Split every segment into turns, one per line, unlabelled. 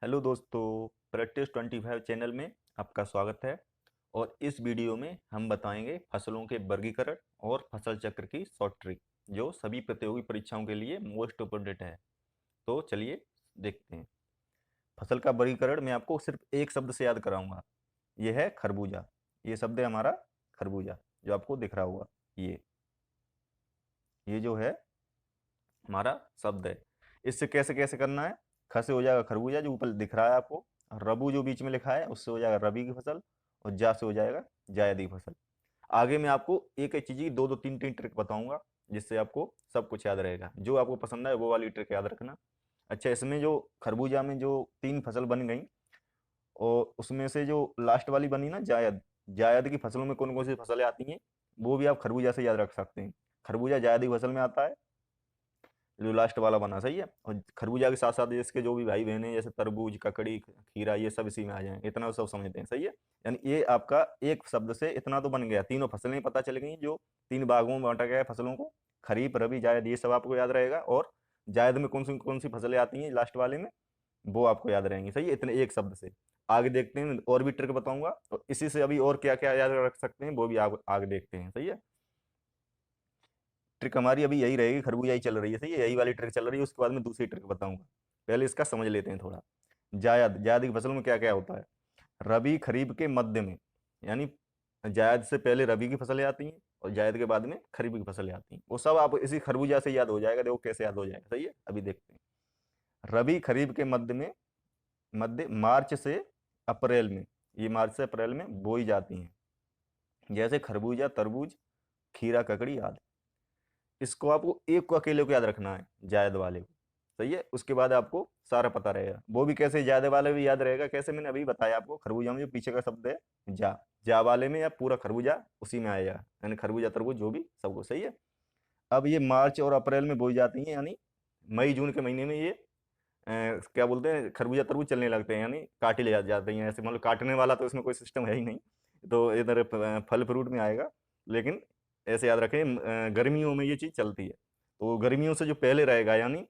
Hello दोस्तों, practice 25 channel में आपका स्वागत है। और इस वीडियो में हम बताएंगे फसलों के वर्गीकरण और फसल चक्र की शॉर्ट ट्रिक, जो सभी प्रतियोगी परीक्षाओं के लिए मोस्ट इम्पोर्टेंट है। तो चलिए देखते हैं। फसल का वर्गीकरण मैं आपको सिर्फ एक शब्द से याद कराऊंगा। ये है खरबूजा। ये शब्द है हमारा खरबूजा, जो आपको दिख रहा होगा। ये जो है हमारा शब्द है। इससे कैसे कैसे करना है। ख से हो जाएगा खरबूजा, जो ऊपर दिख रहा है आपको। रबू जो बीच में लिखा है, उससे हो जाएगा रबी की फसल। और जा से हो जाएगा जायद की फसल। आगे मैं आपको एक एक चीज की दो दो तीन तीन ट्रिक बताऊंगा, जिससे आपको सब कुछ याद रहेगा। जो आपको पसंद है वो वाली ट्रिक याद रखना। अच्छा, इसमें जो खरबूजा में जो तीन फसल बन गई, और उसमें से जो लास्ट वाली बनी ना जायद, जायद की फसलों में कौन कौन सी फसलें आती हैं, वो भी आप खरबूजा से याद रख सकते हैं। खरबूजा जायद की फसल में आता है, जो लास्ट वाला बना, सही है। और खरबूजा के साथ साथ इसके जो भी भाई बहन हैं, जैसे तरबूज, ककड़ी, खीरा, ये सब इसी में आ जाएंगे। इतना सब समझते हैं, सही है। यानी ये आपका एक शब्द से इतना तो बन गया। तीनों फसलें पता चल गई, जो तीन भागों में बांटा गया है फसलों को। खरीफ, रबी, जायद, ये सब आपको याद रहेगा। और जायद में कौन सी फसलें आती हैं लास्ट वाले में, वो आपको याद रहेंगी, सही है, इतने एक शब्द से। आगे देखते हैं, और भी ट्रिक बताऊंगा, और इसी से अभी और क्या क्या याद रख सकते हैं वो भी आगे देखते हैं, सही है। ट्रिक हमारी अभी यही रहेगी, खरबूजा ही चल रही है, सही है, यही वाली ट्रिक चल रही है। उसके बाद में दूसरी ट्रिक बताऊंगा। पहले इसका समझ लेते हैं थोड़ा। जायद, जायद की फसल में क्या क्या होता है। रबी खरीफ के मध्य में, यानी जायद से पहले रबी की फसलें आती हैं, और जायद के बाद में खरीफ की फसलें आती हैं। वो सब आप इसी खरबूजा से याद हो जाएगा। देखो कैसे याद हो जाएगा, सही है। अभी देखते हैं। रबी खरीफ के मध्य में, मध्य मार्च से अप्रैल में, ये मार्च से अप्रैल में बोई जाती हैं। जैसे खरबूजा, तरबूज, खीरा, ककड़ी आदि। इसको आपको एक को अकेले को याद रखना है, जायद वाले को, सही है। उसके बाद आपको सारा पता रहेगा। वो भी कैसे, जायद वाले भी याद रहेगा कैसे, मैंने अभी बताया आपको। खरबूजा में जो पीछे का शब्द है जा वाले में, या पूरा खरबूजा उसी में आएगा, यानी खरबूजा, तरबूज, जो भी सबको, सही है। अब ये मार्च और अप्रैल में बोई जाती है, यानी मई जून के महीने में ये क्या बोलते हैं, खरबूजा तरबूज चलने लगते हैं, यानी काटे ले जाते हैं। ऐसे मतलब काटने वाला तो इसमें कोई सिस्टम है ही नहीं, तो इधर फल फ्रूट में आएगा। लेकिन ऐसे याद रखें, गर्मियों में ये चीज़ चलती है। तो गर्मियों से जो पहले रहेगा, यानी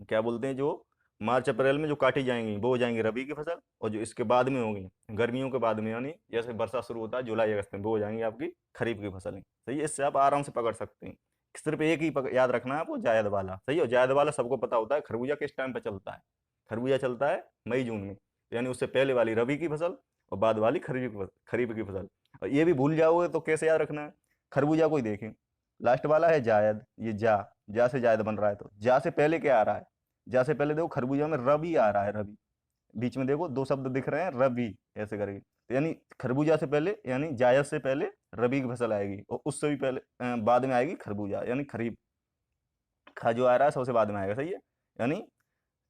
क्या बोलते हैं, जो मार्च अप्रैल में जो काटी जाएंगी वो हो जाएंगी रबी की फसल। और जो इसके बाद में होंगी, गर्मियों के बाद में, यानी जैसे वर्षा शुरू होता है जुलाई अगस्त में, वो हो जाएंगी आपकी खरीफ की फसलें, सही है। इससे आप आराम से पकड़ सकते हैं। सिर्फ एक ही याद रखना है आपको, जायद वाला, सही है। जायद वाला सबको पता होता है। खरबूजा किस टाइम पे चलता है, खरबूजा चलता है मई जून में, यानी उससे पहले वाली रबी की फसल, और बाद वाली खरीफ की फसल। और ये भी भूल जाओगे तो कैसे याद रखना है। खरबूजा को ही देखें, लास्ट वाला है जायद, ये जा से जायद बन रहा है, तो जा से पहले क्या आ रहा है। जा से पहले देखो खरबूजा में रबी आ रहा है, रबी। बीच में देखो दो शब्द दिख रहे हैं, रबी, ऐसे करके। तो यानी खरबूजा से पहले, यानी जायद से पहले रबी की फसल आएगी, और उससे भी पहले बाद में आएगी खरबूजा, यानी खरीफ। खा जो आ रहा है सबसे बाद में आएगा, सही है। यानी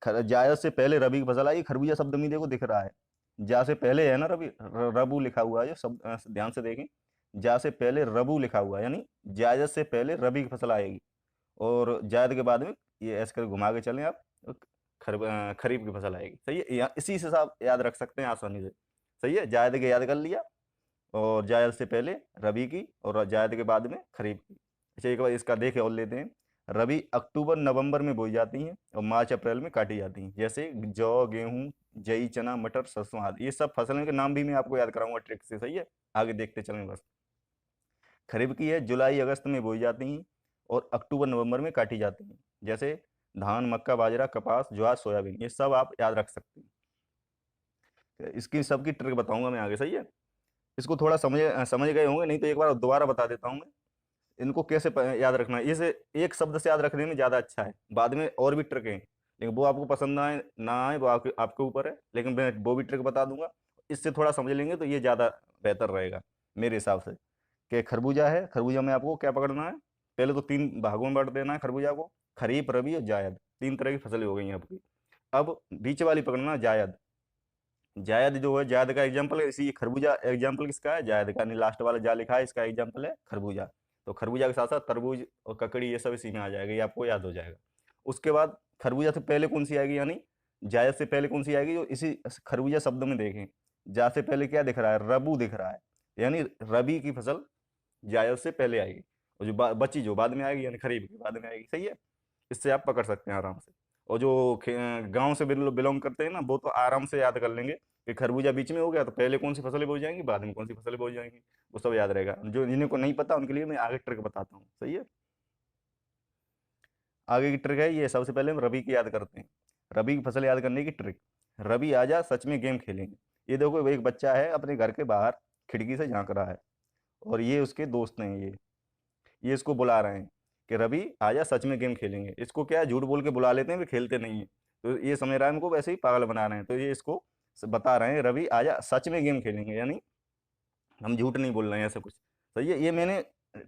जायद से पहले रबी की फसल आई। खरबूजा शब्द में देखो दिख रहा है, जा से पहले है ना रबी, रबू लिखा हुआ है, जो शब्द ध्यान से देखें। जा से पहले रबू लिखा हुआ है, यानी जायद से पहले रबी की फसल आएगी, और जायद के बाद में, ये ऐसे कर घुमा के चलें आप, खरीफ की फसल आएगी, सही है। इसी से आप याद रख सकते हैं आसानी से, सही है। जायद के याद कर लिया, और जायद से पहले रबी की, और जायद के बाद में खरीफ की। अच्छा, एक बार इसका देखे और लेते हैं। रबी अक्टूबर नवंबर में बोई जाती हैं, और मार्च अप्रैल में काटी जाती हैं। जैसे जौ, गेहूं, जई, चना, मटर, सरसों आदि, ये सब फसलों के नाम भी मैं आपको याद कराऊंगा ट्रिक से, सही है। आगे देखते चलें बस। खरीफ की है, जुलाई अगस्त में बोई जाती हैं, और अक्टूबर नवंबर में काटी जाती हैं। जैसे धान, मक्का, बाजरा, कपास, ज्वार, सोयाबीन, ये सब आप याद रख सकते हैं। इसकी सबकी ट्रिक बताऊंगा मैं आगे, सही है। इसको थोड़ा समझ गए होंगे, नहीं तो एक बार दोबारा बता देता हूं मैं। इनको कैसे याद रखना है। इसे एक शब्द से याद रखने में ज़्यादा अच्छा है। बाद में और भी ट्रिक हैं, लेकिन वो आपको पसंद ना आए, वो आपके आपके ऊपर है। लेकिन मैं वो भी ट्रिक बता दूंगा। इससे थोड़ा समझ लेंगे तो ये ज़्यादा बेहतर रहेगा मेरे हिसाब से। कि खरबूजा है, खरबूजा में आपको क्या पकड़ना है। पहले तो तीन भागों में बांट देना है खरबूजा को। खरीफ, रबी और जायद, तीन तरह की फसलें हो गई हैं आपकी। अब बीच वाली पकड़ना है जायद। जायद जो है, जायद का एग्जाम्पल है, इसी खरबूजा एग्जाम्पल किसका है, जायद का। नहीं, लास्ट वाला जा लिखा है, इसका एग्जाम्पल है खरबूजा। तो खरबूजा के साथ साथ तरबूज और ककड़ी, ये सब इसी में आ जाएगा, ये आपको याद हो जाएगा। उसके बाद खरबूजा से पहले कौन सी आएगी, यानी जायद से पहले कौन सी आएगी, जो इसी खरबूजा शब्द में देखें। जा से पहले क्या दिख रहा है, रबू दिख रहा है, यानी रबी की फसल जायद से पहले आएगी। और जो बची जो बाद में आएगी, यानी खरीफ की बाद में आएगी, सही है। इससे आप पकड़ सकते हैं आराम से। और जो गांव से बिलोंग करते हैं ना, वो तो आराम से याद कर लेंगे कि खरबूजा बीच में हो गया तो पहले कौन सी फसलें बोई जाएंगी, बाद में कौन सी फसलें बोई जाएंगी, वो सब याद रहेगा। जो जिन्हें को नहीं पता उनके लिए मैं आगे ट्रिक बताता हूँ, सही है। आगे की ट्रिक है ये, सबसे पहले हम रबी की याद करते हैं। रबी की फसल याद करने की ट्रिक, रबी आजा सच में गेम खेलेंगे। ये देखो एक बच्चा है अपने घर के बाहर खिड़की से झांक रहा है, और ये उसके दोस्त हैं, ये इसको बुला रहे हैं कि रवि आजा सच में गेम खेलेंगे। इसको क्या है, झूठ बोल के बुला लेते हैं, वे खेलते नहीं है। तो ये समझ रहा है हमको वैसे ही पागल बना रहे हैं, तो ये इसको बता रहे हैं रवि आजा सच में गेम खेलेंगे, यानी हम झूठ नहीं बोल रहे हैं, ऐसा कुछ। सही है, ये मैंने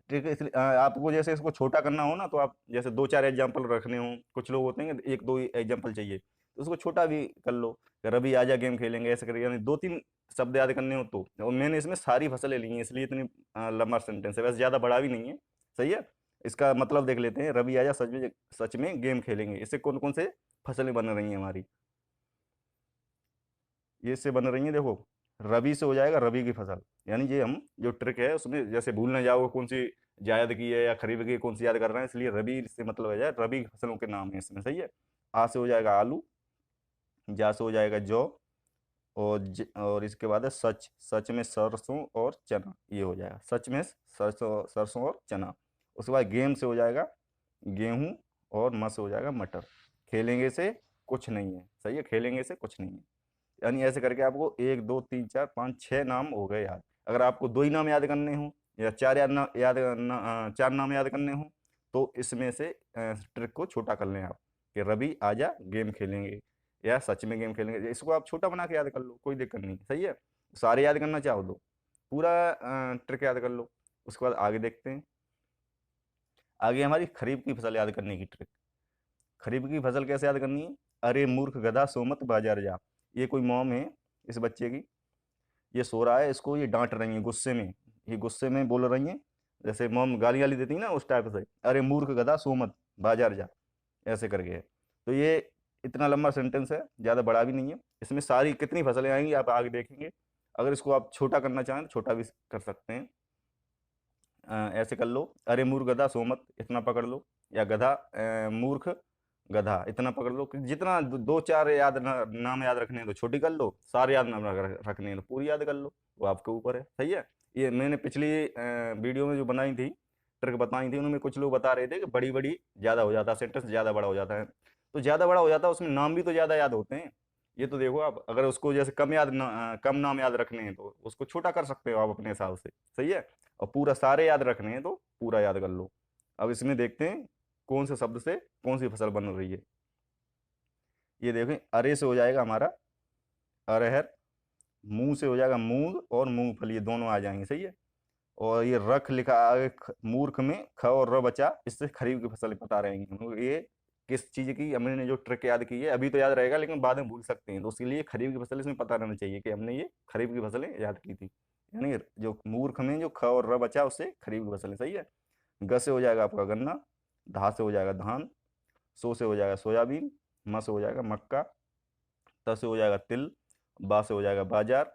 ट्रिक आपको जैसे इसको छोटा करना हो ना, तो आप जैसे दो चार एग्जाम्पल रखने हो, कुछ लोग होते हैं कि एक दो एग्जाम्पल चाहिए, तो उसको छोटा भी कर लो कि रवि आजा गेम खेलेंगे, ऐसे करिए, यानी दो तीन शब्द याद करने हो तो। और मैंने इसमें सारी फसलें ली हैं, इसलिए इतनी लंबा सेंटेंस है, वैसे ज़्यादा बड़ा भी नहीं है। सही है, इसका मतलब देख लेते हैं, रवि आजा सच में गेम खेलेंगे, इससे कौन कौन से फसलें बन रही हैं हमारी। ये इससे बन रही है, देखो रबी से हो जाएगा रबी की फसल, यानी ये हम जो ट्रिक है उसमें जैसे भूल ना जाओ कौन सी जायद की है या खरीफ की है, कौन सी याद कर रहे हैं, इसलिए रबी से मतलब है जाए रबी की फसलों के नाम है इसमें। सही है, आ से हो जाएगा आलू, जा से हो जाएगा जौ, और इसके बाद है सच, सच में सरसों और चना, ये हो जाएगा सच में सरसों और चना। उसके बाद गेम से हो जाएगा गेहूं, और म से हो जाएगा मटर। खेलेंगे से कुछ नहीं है, सही है, खेलेंगे से कुछ नहीं है। यानी ऐसे करके आपको एक दो तीन चार पाँच छः नाम हो गए याद। अगर आपको दो ही नाम याद करने हो या चार चार नाम याद करने हो, तो इसमें से ट्रिक को छोटा कर लें आप कि रवि आजा गेम खेलेंगे या सच में गेम खेलेंगे, इसको आप छोटा बना के याद कर लो, कोई दिक्कत नहीं। सही है, सारे याद करना चाहो तो पूरा ट्रिक याद कर लो। उसके बाद आगे देखते हैं, आगे हमारी खरीफ की फसल याद करने की ट्रिक। खरीफ की फसल कैसे याद करनी है, अरे मूर्ख गधा सोमत बाजार जा। ये कोई मॉम है इस बच्चे की, ये सो रहा है, इसको ये डांट रही है गुस्से में, ये गुस्से में बोल रही है, जैसे मॉम गाली गाली देती है ना उस टाइप से, अरे मूर्ख गधा सो मत बाजार जा, ऐसे करके है। तो ये इतना लंबा सेंटेंस है, ज़्यादा बड़ा भी नहीं है। इसमें सारी कितनी फसलें आएंगी आप आगे देखेंगे। अगर इसको आप छोटा करना चाहें तो छोटा भी कर सकते हैं। ऐसे कर लो, अरे मूर्ख गधा सो मत, इतना पकड़ लो, या गधा मूर्ख गधा इतना पकड़ लो। कि जितना दो चार नाम याद रखने हैं तो छोटी कर लो, सारे याद नाम रखने हैं तो पूरी याद कर लो, वो आपके ऊपर है। सही है, ये मैंने पिछली वीडियो में जो बनाई थी, ट्रिक बताई थी, उनमें कुछ लोग बता रहे थे कि बड़ी बड़ी ज़्यादा हो जाता है, सेंटेंस ज़्यादा बड़ा हो जाता है, तो ज़्यादा बड़ा हो जाता है, उसमें नाम भी तो ज़्यादा याद होते हैं। ये तो देखो आप, अगर उसको जैसे कम नाम याद रखने हैं तो उसको छोटा कर सकते हो आप अपने हिसाब से। सही है, और पूरा सारे याद रखने हैं तो पूरा याद कर लो। अब इसमें देखते हैं कौन से शब्द से कौन सी फसल बन रही है। ये देखें, अरे से हो जाएगा हमारा अरहर, मूंग से हो जाएगा मूंग और मूंगफली, ये दोनों आ जाएंगे। सही है, और ये रख लिखा आगे मूर्ख में ख और र बचा, इससे खरीफ की फसल बता रहेंगे हम लोग। ये किस चीज़ की हमने जो ट्रिक याद की है, अभी तो याद रहेगा लेकिन बाद में भूल सकते हैं, तो उसके लिए खरीफ की फसल इसमें पता रहना चाहिए कि हमने ये खरीफ की फसलें याद की थी। यानी जो मूर्ख में जो ख और र बचा उससे खरीफ की फसलें। सही है, ग से हो जाएगा आपका गन्ना, धा से हो जाएगा धान, सो से हो जाएगा सोयाबीन, म से हो जाएगा मक्का, त से हो जाएगा तिल, बा से हो जाएगा बाजार,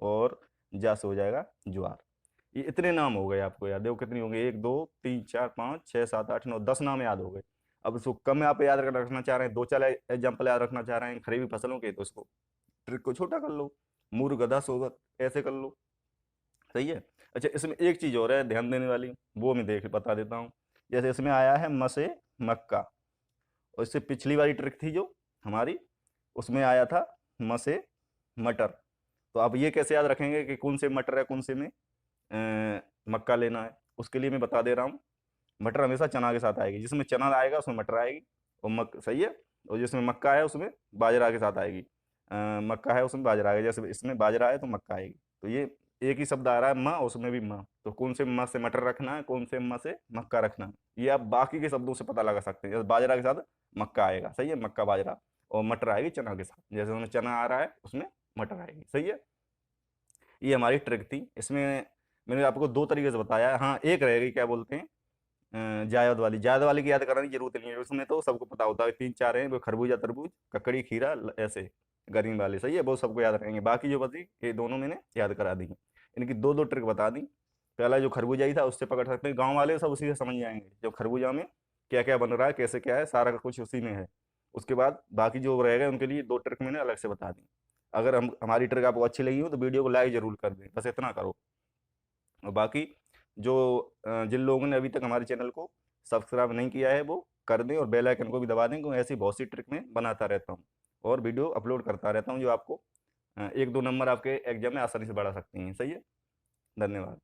और जा से हो जाएगा ज्वार। ये इतने नाम हो गए आपको याद, देखो कितनी होंगे, एक दो तीन चार पाँच छः सात आठ नौ 10 नाम याद हो गए। अब इसको कम आप याद रखना चाह रहे हैं, दो चार एग्जाम्पल याद रखना चाह रहे हैं खरीफ फसलों के, तो इसको ट्रिक को छोटा कर लो, मूर गधा सोबत ऐसे कर लो। सही है, अच्छा इसमें एक चीज़ और है ध्यान देने वाली, वो मैं देख बता देता हूँ। जैसे इसमें आया है म से मक्का, और इससे पिछली वाली ट्रिक थी जो हमारी, उसमें आया था म से मटर। तो आप ये कैसे याद रखेंगे कि कौन से मटर है कौन से में मक्का लेना है, उसके लिए मैं बता दे रहा हूँ। मटर हमेशा चना के साथ आएगी, जिसमें चना आएगा उसमें मटर आएगी, और सही है, और जिसमें मक्का है उसमें बाजरा के साथ आएगी। मक्का है उसमें बाजरा आएगा, जैसे इसमें बाजरा है तो मक्का आएगी। तो ये एक ही शब्द आ रहा है माँ, उसमें भी माँ, तो कौन से माँ से मटर रखना है, कौन से माँ से मक्का रखना है, ये आप बाकी के शब्दों से पता लगा सकते हैं। जैसे बाजरा के साथ मक्का आएगा, सही है, मक्का बाजरा, और मटर आएगी चना के साथ, जैसे उसमें चना आ रहा है उसमें मटर आएगी। सही है, ये हमारी ट्रिक थी। इसमें मैंने आपको दो तरीके से बताया है। हाँ, एक रहेगी क्या बोलते हैं जायद वाली, जायद वाली की याद कराने की जरूरत नहीं है, उसमें तो सबको पता होता है, तीन चार हैं वो, खरबूजा तरबूज ककड़ी खीरा ऐसे गर्मी वाले। सही है, वो सबको याद रहेंगे, बाकी जो बची ये दोनों मैंने याद करा दी हैं। इनकी दो दो ट्रिक बता दी। पहला जो खरबूजा ही था उससे पकड़ सकते हैं, गाँव वाले सब उसी से समझ जाएंगे, जो खरबूजा में क्या क्या बन रहा है कैसे क्या है, सारा कुछ उसी में है। उसके बाद बाकी जो रहेगा उनके लिए 2 ट्रिक मैंने अलग से बता दी। अगर हमारी ट्रिक आपको अच्छी लगी हो तो वीडियो को लाइक ज़रूर कर दें, बस इतना करो। और बाकी जो जिन लोगों ने अभी तक हमारे चैनल को सब्सक्राइब नहीं किया है वो कर दें और बेल आइकन को भी दबा दें, क्योंकि ऐसी बहुत सी ट्रिक मैं बनाता रहता हूँ और वीडियो अपलोड करता रहता हूँ जो आपको 1-2 नंबर आपके एग्जाम में आसानी से बढ़ा सकती हैं। सही है, धन्यवाद।